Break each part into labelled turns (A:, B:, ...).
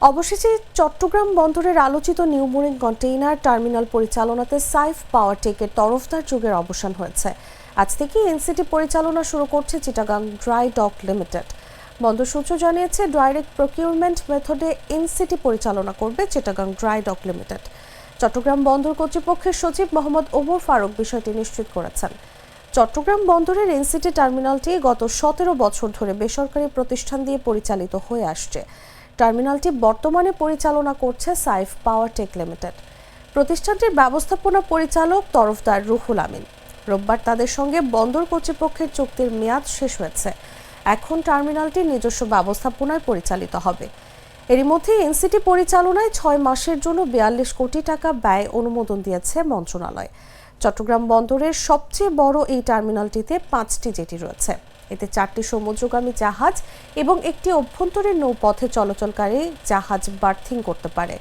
A: অবশেষে চট্টগ্রাম বন্দরের আলোচিত নিউ মুরিং কন্টেইনার টার্মিনাল পরিচালনাতে সাইফ পাওয়ারটেকের তরফদার যুগের অবসান হয়েছে। আজ থেকে এনসিটি পরিচালনা শুরু করছে চিটাগাং ড্রাই ডক লিমিটেড। বন্দর সূত্র জানিয়েছে, ডাইরেক্ট প্রকিউরমেন্ট মেথডে এনসিটি পরিচালনা করবে Chittagong dry dock limited. Chattogram বন্দর কর্তৃপক্ষের সচিব মোহাম্মদ ওমর ফারুক বিষয়টি নিশ্চিত করেছেন। চট্টগ্রাম বন্দরের এনসিটি টার্মিনালটি গত 17 বছর ধরে বেসরকারি প্রতিষ্ঠান দিয়ে পরিচালিত হয়ে আসছে। টার্মিনালটি বর্তমানে পরিচালনা করছে সাইফ পাওয়ারটেক লিমিটেড। প্রতিষ্ঠানটির ব্যবস্থাপনা পরিচালক তরফদার রুহুল আমিন। রোববার তাদের সঙ্গে বন্দর কর্তৃপক্ষের চুক্তির মেয়াদ শেষ হয়েছে। এখন টার্মিনালটি নিজস্ব ব্যবস্থাপনায় পরিচালিত হবে। এরই মধ্যে এনসিটি পরিচালনায় 6 মাসের জন্য 42 কোটি টাকা ব্যয় অনুমোদন দিয়েছে মন্ত্রণালয়। চট্টগ্রাম বন্দরের সবচেয়ে বড় এই টার্মিনালটিতে 5টি জেটি রয়েছে। এতে 4টি সমুদ্রগামী জাহাজ এবং একটি অভ্যন্তরীণ নৌপথে চলাচলকারী জাহাজ বার্থিং করতে পারে।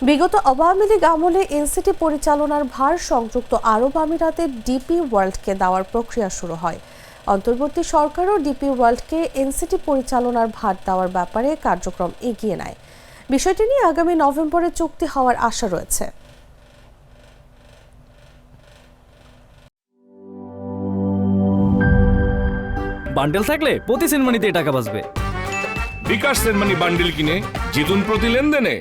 A: বিগত আওয়ামী লীগ আমলে এনসিটি পরিচালনার ভার সংযুক্ত আরব আমিরাতের ডিপি ওয়ার্ল্ডকে দেওয়ার প্রক্রিয়া শুরু হয়। অন্তর্বর্তী সরকারও ডিপি ওয়ার্ল্ডকে এনসিটি পরিচালনার ভার দেওয়ার ব্যাপারে কার্যক্রম এগিয়ে নেয়। বিষয়টি নিয়ে আগামী নভেম্বরে চুক্তি হওয়ার আশা রয়েছে।
B: বান্ডেল থাকলে প্রতি সেনমানিতে টাকা বাঁচবে।
C: বিকাশ সেনমানি বান্ডেল কিনে জিতুন প্রতি লেনদেনে।